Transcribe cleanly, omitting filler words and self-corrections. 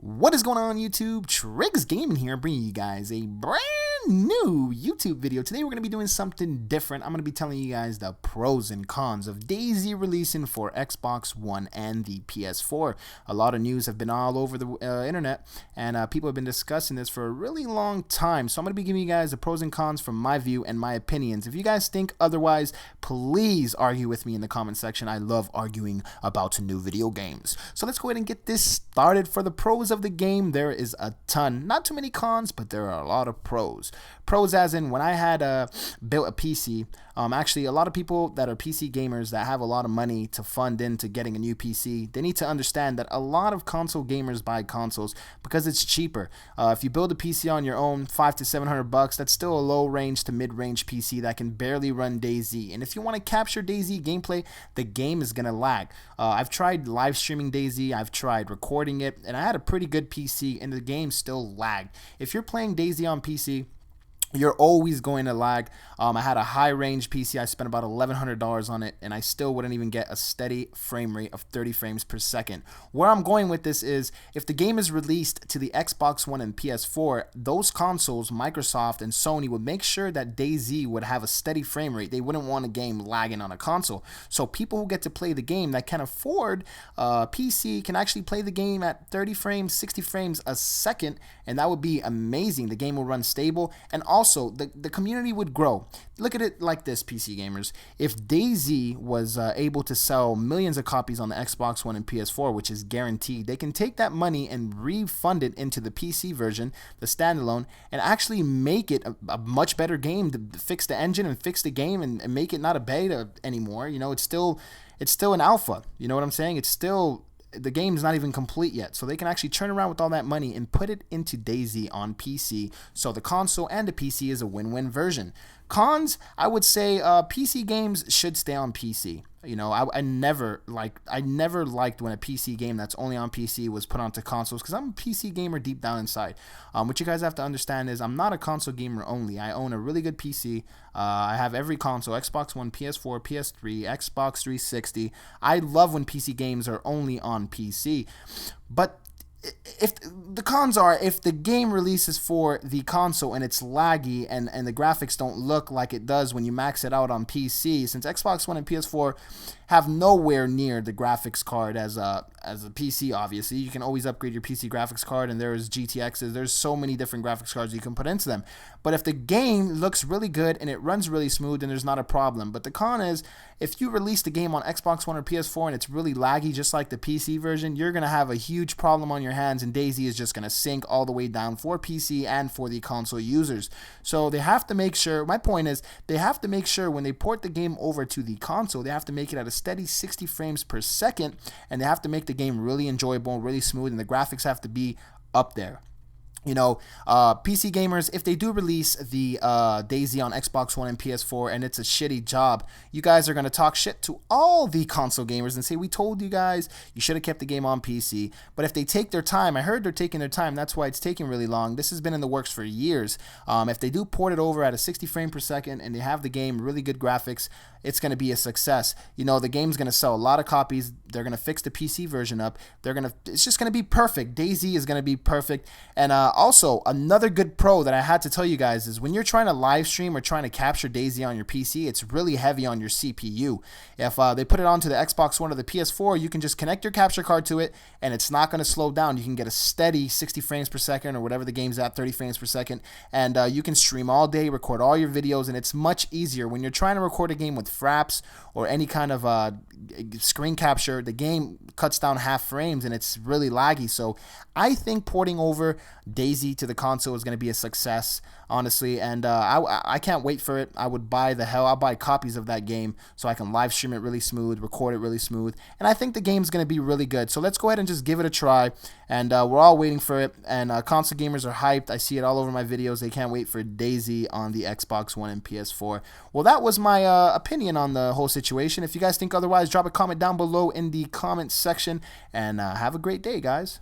What is going on YouTube? Triggs Gaming here, bringing you guys a brand new YouTube video. Today we're going to be doing something different. I'm going to be telling you guys the pros and cons of DayZ releasing for Xbox One and the PS4. A lot of news have been all over the internet, and people have been discussing this for a really long time. So I'm going to be giving you guys the pros and cons from my view and my opinions. If you guys think otherwise, please argue with me in the comment section. I love arguing about new video games. So let's go ahead and get this started. For the pros of the game, there is a ton. Not too many cons, but there are a lot of pros. Pros as in, when I had built a PC, actually a lot of people that are PC gamers that have a lot of money to fund into getting a new PC, they need to understand that a lot of console gamers buy consoles because it's cheaper. If you build a PC on your own, $500 to $700, that's still a low range to mid range PC that can barely run DayZ. And if you want to capture DayZ gameplay, the game is gonna lag. I've tried live streaming DayZ, I've tried recording it, and I had a pretty good PC and the game still lagged. If you're playing DayZ on PC, you're always going to lag. I had a high range PC. I spent about $1,100 on it, and I still wouldn't even get a steady frame rate of 30 frames per second. Where I'm going with this is, if the game is released to the Xbox One and PS4, those consoles, Microsoft and Sony, would make sure that DayZ would have a steady frame rate. They wouldn't want a game lagging on a console. So people who get to play the game that can afford a PC can actually play the game at 30 frames, 60 frames a second, and that would be amazing. The game will run stable, and also the community would grow. Look at it like this, PC gamers. If DayZ was able to sell millions of copies on the Xbox One and PS4, which is guaranteed, they can take that money and refund it into the PC version, the standalone, and actually make it a much better game, to fix the engine and fix the game and make it not a beta anymore. You know, it's still an alpha. You know what I'm saying? It's still, the game's not even complete yet, so they can actually turn around with all that money and put it into DayZ on PC, so the console and the PC is a win-win version. Cons, I would say PC games should stay on PC. You know, I never liked when a PC game that's only on PC was put onto consoles, because I'm a PC gamer deep down inside. What you guys have to understand is, I'm not a console gamer only. I own a really good PC. I have every console: Xbox One, PS4, PS3, Xbox 360. I love when PC games are only on PC. But if the cons are, if the game releases for the console and it's laggy and the graphics don't look like it does when you max it out on PC, since Xbox One and PS4 have nowhere near the graphics card as a PC. Obviously, you can always upgrade your PC graphics card, and there's GTXs, there's so many different graphics cards you can put into them. But if the game looks really good and it runs really smooth, then there's not a problem. But the con is, if you release the game on Xbox One or PS4 and it's really laggy just like the PC version, you're going to have a huge problem on your hands, and DayZ is just going to sink all the way down for PC and for the console users. So they have to make sure, my point is, they have to make sure when they port the game over to the console, they have to make it at a steady 60 frames per second, and they have to make the game really enjoyable, really smooth, and the graphics have to be up there. You know, PC gamers, if they do release the DayZ on Xbox One and PS4 and it's a shitty job, you guys are going to talk shit to all the console gamers and say, we told you guys, you should have kept the game on PC. But if they take their time, I heard they're taking their time, that's why it's taking really long. This has been in the works for years. If they do port it over at a 60 frame per second and they have the game, really good graphics, it's going to be a success. You know, the game's going to sell a lot of copies. They're going to fix the PC version up. It's just going to be perfect. DayZ is going to be perfect. And also, another good pro that I had to tell you guys is, when you're trying to live stream or trying to capture DayZ on your PC, it's really heavy on your CPU. If they put it onto the Xbox One or the PS4, you can just connect your capture card to it, and it's not going to slow down. You can get a steady 60 frames per second, or whatever the game's at, 30 frames per second, and you can stream all day, record all your videos, and it's much easier. When you're trying to record a game with fraps or any kind of screen capture, the game cuts down half frames and it's really laggy. So I think porting over DayZ to the console is going to be a success, honestly, and I can't wait for it. I would buy I'll buy copies of that game so I can live stream it really smooth, record it really smooth, and I think the game's going to be really good. So let's go ahead and just give it a try, and we're all waiting for it, and console gamers are hyped. I see it all over my videos. They can't wait for DayZ on the Xbox One and PS4. Well, that was my opinion on the whole situation. If you guys think otherwise, drop a comment down below in the comment section, and have a great day, guys.